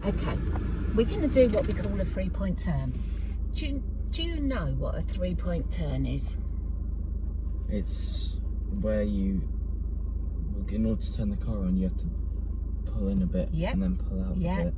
Okay, we're going to do what we call a 3-point turn. Do you know what a 3-point turn is? It's where you, in order to turn the car on, you have to pull in a bit and then pull out a bit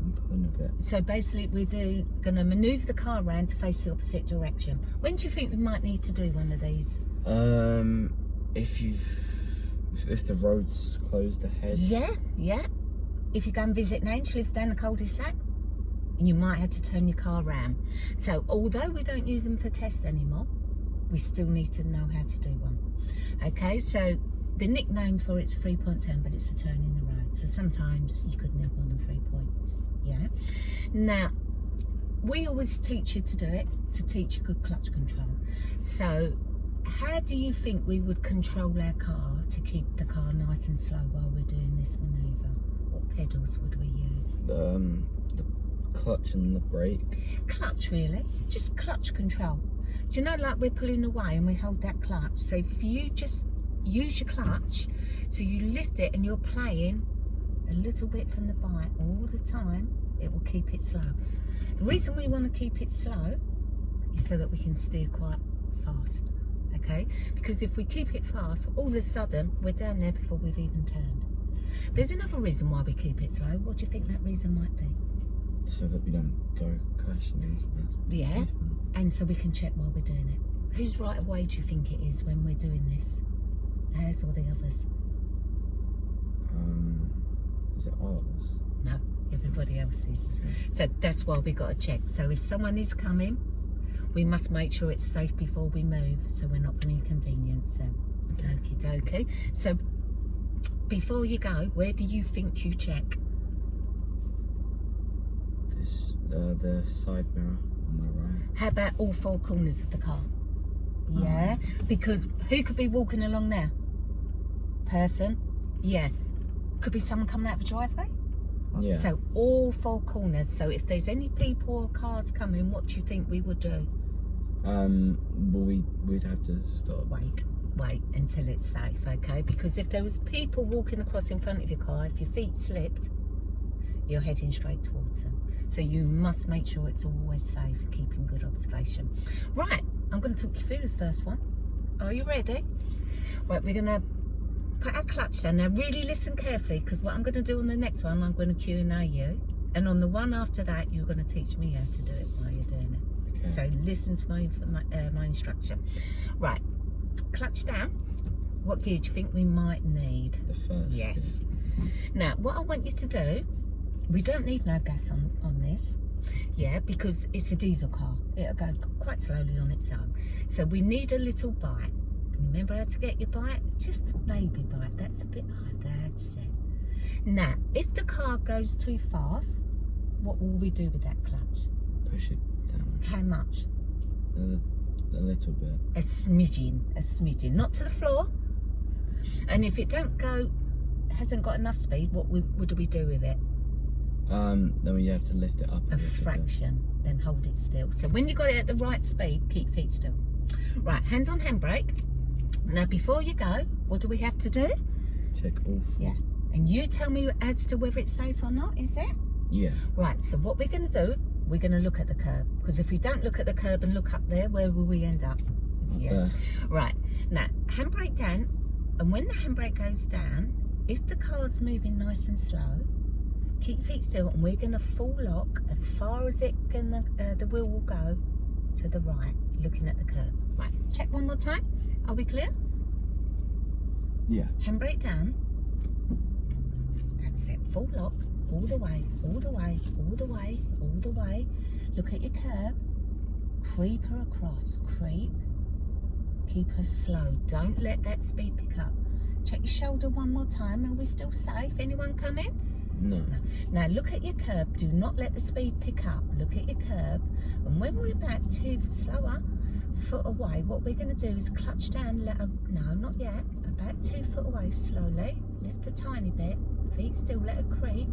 and pull in a bit. So basically we're going to manoeuvre the car around to face the opposite direction. When do you think we might need to do one of these? If the road's closed ahead. Yeah. If you go and visit Nan, she lives down the cul-de-sac, and you might have to turn your car around. So although we don't use them for tests anymore, we still need to know how to do one. Okay, so the nickname for it's a 3-point turn, but it's a turn in the road. So sometimes you could need more than 3 points. Yeah. Now, we always teach you to do it to teach you good clutch control. So how do you think we would control our car to keep the car nice and slow while we're doing this manoeuvre? What pedals would we use? The clutch and the brake. Clutch, really? Just clutch control. Do you know, like we're pulling away and we hold that clutch? So if you just use your clutch, so you lift it and you're playing a little bit from the bike all the time, it will keep it slow. The reason we want to keep it slow is so that we can steer quite fast. Okay, because if we keep it fast, all of a sudden we're down there before we've even turned. There's another reason why we keep it slow. What do you think that reason might be? So that we don't go crashing into it. Yeah, and so we can check while we're doing it. Whose right of way do you think it is when we're doing this? Ours or the others? Is it ours? No, everybody else's. Okay. So that's why we got to check. So if someone is coming, we must make sure it's safe before we move, so we're not going to inconvenience them. Okay. Okie dokie. So before you go, where do you think you check? The side mirror on the right. How about all 4 corners of the car? Yeah, because who could be walking along there? Person? Yeah. Could be someone coming out of the driveway? Yeah. So all 4 corners. So if there's any people or cars coming, what do you think we would do? Well, we'd have to stop. Wait until it's safe, okay? Because if there was people walking across in front of your car, if your feet slipped, you're heading straight towards them. So you must make sure it's always safe, keeping good observation. Right, I'm going to talk you through the first one. Are you ready? Right, we're going to put our clutch down. Now really listen carefully, because what I'm going to do on the next one, I'm going to Q&A you. And on the one after that, you're going to teach me how to do it while you're doing it. Okay. So listen to my instruction. Right, clutch down. What gear do you think we might need? The first. Yes. Now, what I want you to do, we don't need no gas on this, yeah, because it's a diesel car. It'll go quite slowly on its own. So we need a little bite. Remember how to get your bite? Just a baby bite. That's a bit hard. That's it. Now, if the car goes too fast, what will we do with that clutch? Push it down. How much? A little bit. A smidgen. Not to the floor. And if it hasn't got enough speed, what do we do with it? Then we have to lift it up a fraction, then hold it still. So when you got it at the right speed, keep feet still. Right, hands on handbrake. Now before you go, what do we have to do? Check all 4. Yeah, and you tell me as to whether it's safe or not, is it? Yeah. Right, so what we're going to do, we're going to look at the curb, because if we don't look at the curb and look up there, where will we end up? Yes. Right, now handbrake down, and when the handbrake goes down, if the car's moving nice and slow, keep feet still, and we're going to full lock as far as the wheel will go to the right, looking at the curb. Right, check one more time. Are we clear? Yeah. Handbrake down. That's it. Full lock. All the way, all the way, all the way, all the way. Look at your curb. Creep her across. Creep. Keep her slow. Don't let that speed pick up. Check your shoulder one more time. Are we still safe? Anyone coming? No. Now look at your curb. Do not let the speed pick up. Look at your curb. And when we're about 2 slower foot away, what we're going to do is clutch down. No, not yet. About 2 foot away, slowly. Lift a tiny bit. Feet still. Let her creep.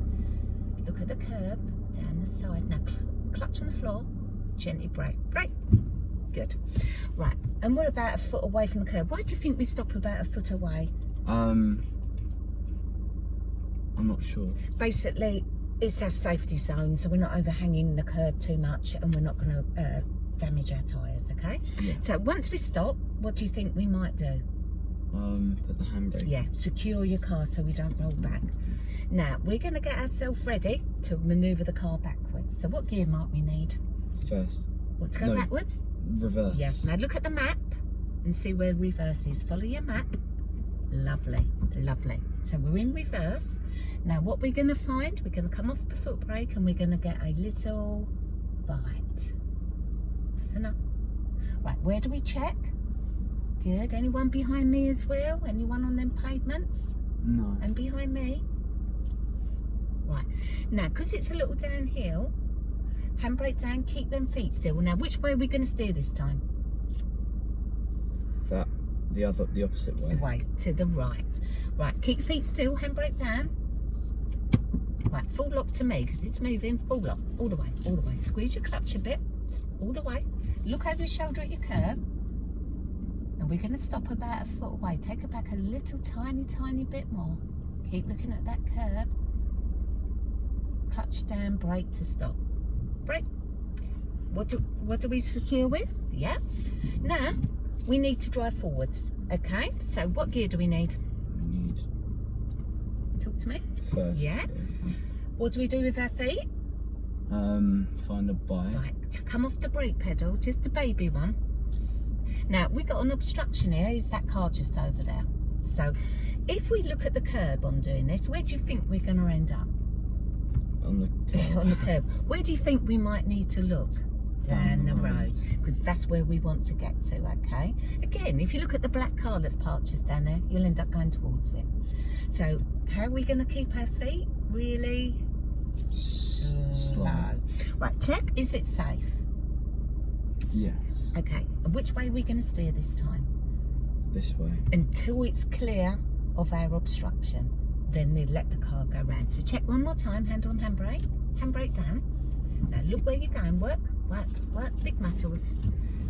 Look at the curb. Down the side. Now clutch on the floor. Gently brake. Brake. Good. Right. And we're about 1 foot away from the curb. Why do you think we stop about 1 foot away? I'm not sure. Basically, it's our safety zone, so we're not overhanging the curb too much, and we're not going to damage our tyres, okay? Yeah. So once we stop, what do you think we might do? Put the handbrake. Yeah, secure your car so we don't roll back. Now, we're going to get ourselves ready to manoeuvre the car backwards. So what gear mark we need? First. What, to go backwards? Reverse. Yeah. Now look at the map and see where reverse is. Follow your map. Lovely, lovely. So we're in reverse. Now what we're going to find, we're going to come off the foot brake and we're going to get a little bite. That's enough. Right, where do we check? Good. Anyone behind me as well? Anyone on them pavements? No. And behind me? Right. Now, because it's a little downhill, handbrake down, keep them feet still. Now, which way are we going to steer this time? The opposite way. The way, to the right. Right, keep your feet still, handbrake down. Right, full lock to me, because it's moving, full lock, all the way, all the way. Squeeze your clutch a bit, all the way. Look over your shoulder at your curb. And we're going to stop about a foot away. Take it back a little tiny bit more. Keep looking at that curb. Clutch down, brake to stop. Brake. What do we secure with? Yeah. Now, we need to drive forwards. Okay, so what gear do we need? We need... Talk to me. First. Yeah. What do we do with our feet? Find a bike. Right, to come off the brake pedal, just a baby one. Now, we got an obstruction here. Is that car just over there? So, if we look at the curb on doing this, where do you think we're going to end up? On the curb. On the curb. Where do you think we might need to look? Down the road, because that's where we want to get to, okay? Again, if you look at the black car that's parked just down there, you'll end up going towards it. So, how are we going to keep our feet? Really slow. Right, check, is it safe? Yes. Okay, and which way are we going to steer this time? This way. Until it's clear of our obstruction, then they let the car go round. So check one more time, hand on handbrake, handbrake down. Now look where you're going, work, big muscles.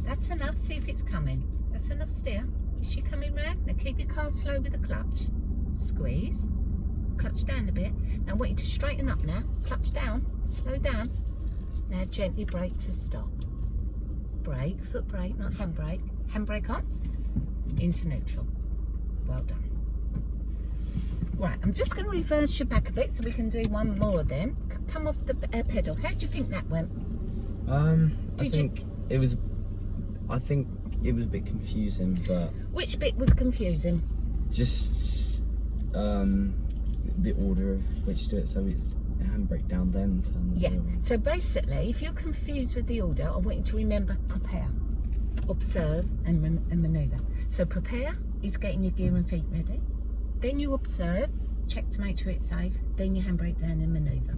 That's enough, see if it's coming. That's enough steer. Is she coming round? Now keep your car slow with the clutch. Squeeze, clutch down a bit. Now I want you to straighten up now. Clutch down, slow down. Now gently brake to stop. Brake, foot brake, not handbrake. Handbrake on, into neutral. Well done. Right, I'm just going to reverse you back a bit so we can do one more then. Come off the pedal. How do you think that went? I think it was a bit confusing, but... Which bit was confusing? Just the order of which to do it, so it's handbrake down, then turn the wheel. So basically, if you're confused with the order, I want you to remember prepare, observe, and manoeuvre. So prepare is getting your gear and feet ready. Then you observe, check to make sure it's safe. Then you handbrake down and manoeuvre.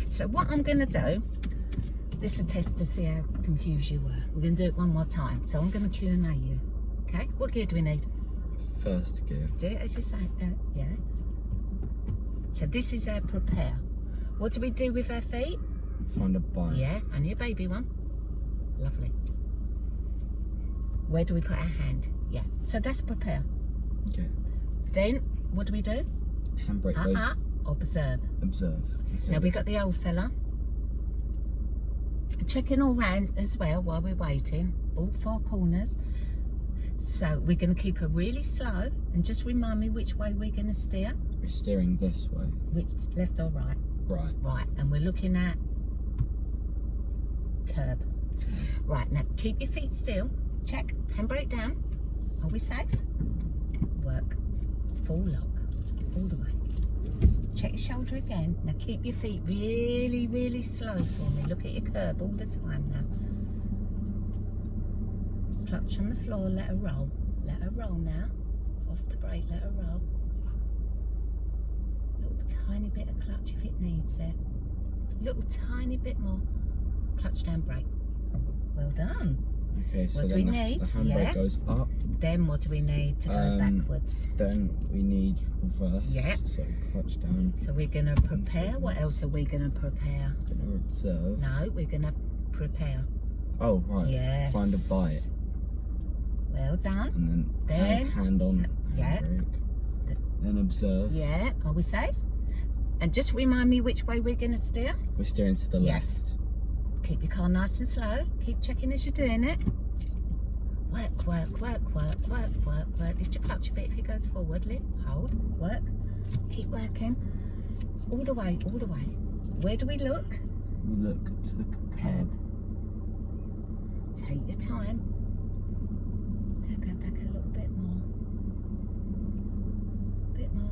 So what I'm going to do, this is a test to see how confused you were. We're going to do it one more time. So I'm going to Q&A you. Okay, what gear do we need? First gear. Do it as you say. Yeah. So this is our prepare. What do we do with our feet? Find a bike. Yeah, only a baby one. Lovely. Where do we put our hand? Yeah, so that's prepare. Okay. Then, what do we do? Handbrake goes... Observe. Observe. Okay, Now we got the old fella. Checking all round as well while we're waiting. All four corners. So we're going to keep her really slow and just remind me which way we're going to steer. We're steering this way. Which, left or right? Right. Right, and we're looking at curb. Right, now keep your feet still. Check, handbrake down. Are we safe? Work. Full lock. All the way. Check your shoulder again. Now keep your feet really slow for me. Look at your curb all the time now. Clutch on the floor, let her roll. Let her roll now. Off the brake, let her roll. Little tiny bit of clutch if it needs it. Little tiny bit more. Clutch down, brake. Well done. Okay, so what do then we need? The handbrake goes up. Then what do we need to go backwards? Then we need reverse. Yeah. So clutch down. So we're going to prepare. What else are we going to prepare? Gonna observe. No, we're going to prepare. Oh, right. Yes. Find a bite. Well done. And then hand on handbrake. Then observe. Yeah. Are we safe? And just remind me which way we're going to steer. We're steering to the left. Keep your car nice and slow. Keep checking as you're doing it. Work, work, work, work, work, work, work. Lift your clutch a bit if it goes forward. Lift, hold, work. Keep working. All the way, all the way. Where do we look? We look to the curb. Take your time. Go back a little bit more. Bit more.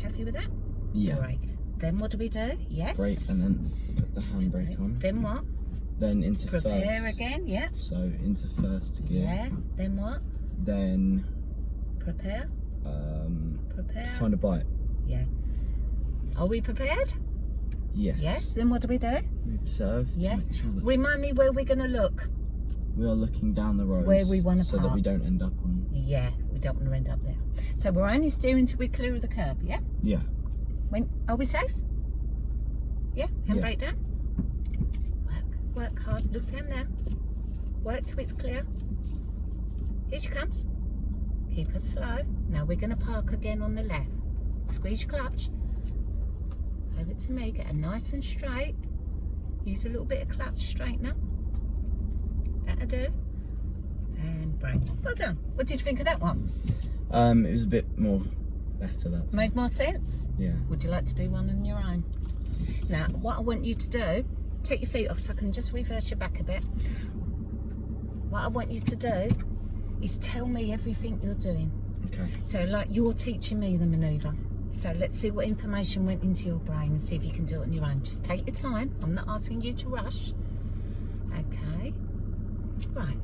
Happy with that? Yeah. Right. Then what do we do? Yes. Brake and then put the handbrake on. Then what? Then into Prepare first. again, yeah. So into first gear. Yeah. Then what? Then Prepare. Prepare. Find a bite. Yeah. Are we prepared? Yes. Yes. Then what do we do? We observe to Yeah. make sure that Remind me where we're going to look. we are looking down the road Where we wanna so that park. we don't end up on. Yeah, we don't want to end up there. So we're only steering till we're clear of the curb, yeah? Yeah. Are we safe? Yeah? Handbrake Yeah. down. Work hard. Look down there. Work till it's clear. Here she comes. Keep her slow. Now we're going to park again on the left. Squeeze your clutch. Over to me. Get her nice and straight. Use a little bit of clutch straightener. That'll do. And brake. Well done. What did you think of that one? It was a bit more better that time. Made more sense? Yeah. Would you like to do one on your own? Now, what I want you to do, take your feet off so I can just reverse your back a bit. What I want you to do is tell me everything you're doing. Okay. So like you're teaching me the manoeuvre. So let's see what information went into your brain and see if you can do it on your own. Just take your time. I'm not asking you to rush. Okay. Right.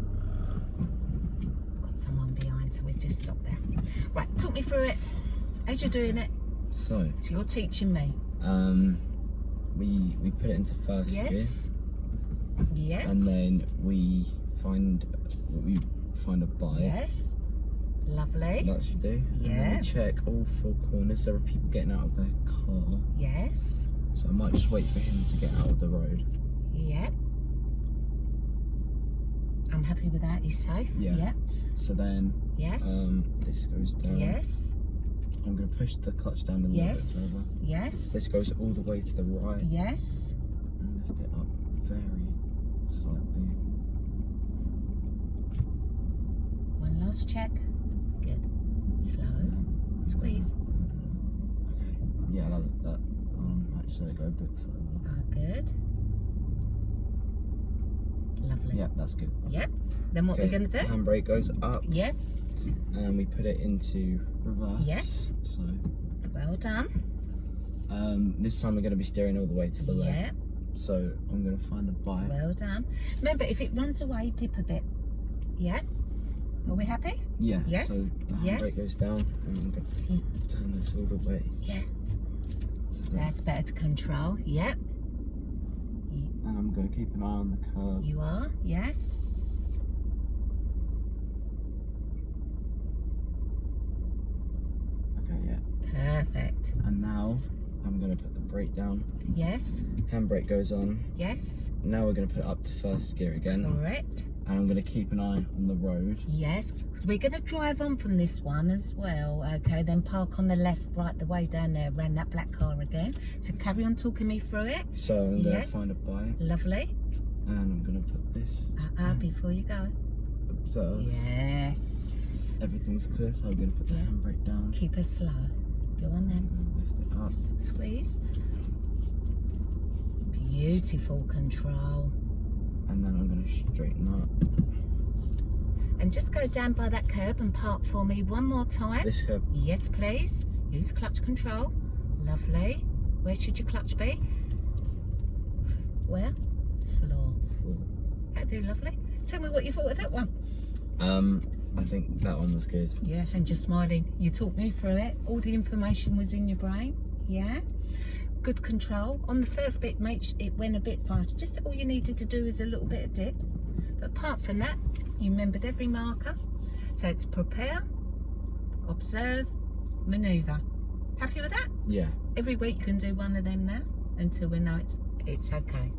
Got someone behind, so we'll just stop there. Right, talk me through it as you're doing it. So you're teaching me. we put it into first gear. Yes. Yes. And then we find a bite. Yes. Lovely. That should do. Yeah. And then we check all four corners. There are people getting out of their car. Yes. So I might just wait for him to get out of the road. Yep. I'm happy with that. He's safe. Yeah. Yep. So then Yes. this goes down. Yes. I'm going to push the clutch down a little bit Yes. further. Yes. This goes all the way to the right. Yes. And lift it up very slightly. One last check. Good. Slow. Squeeze. Okay. Yeah, that actually go a bit further. Good. Lovely. Yeah, that's good. Yep. Then what we're going to do? Handbrake goes up Yes. and we put it into reverse. Yes. So Well done. this time we're going to be steering all the way to the left. Yeah. So I'm going to find a bite. Well done. Remember, if it runs away, dip a bit. Yeah. Are we happy? Yeah. Yes. So the Yes. handbrake goes down and I'm going to turn this all the way. Yeah. To the, That's better to control. Yep. and I'm going to keep an eye on the curb. You are. Yes. Okay, yeah. Perfect. And now I'm going to put the brake down. Yes. Handbrake goes on. Yes. Now we're going to put it up to first gear again. Correct. And I'm going to keep an eye on the road. Yes, because we're going to drive on from this one as well. Okay, then park on the left right the way down there around that black car again. So carry on talking me through it. So I'm going Yeah. to find a bite. Lovely. And I'm going to put this. Before you go. Observe. Yes. Everything's clear, so I'm going to put the Yeah. handbrake down. Keep her slow. Go on then. Lift it up. Squeeze. Beautiful control. And then I'm going to straighten up. And just go down by that curb and park for me one more time. This curb. Yes, please. Use clutch control. Lovely. Where should your clutch be? Where? Floor. That'd do lovely. Tell me what you thought of that one. I think that one was good. Yeah, and you're smiling. You talked me through it. All the information was in your brain. Yeah. Good control. On the first bit, it went a bit fast. Just all you needed to do is a little bit of dip. But apart from that, you remembered every marker. So it's prepare, observe, manoeuvre. Happy with that? Yeah. Every week you can do one of them now until we know it's okay.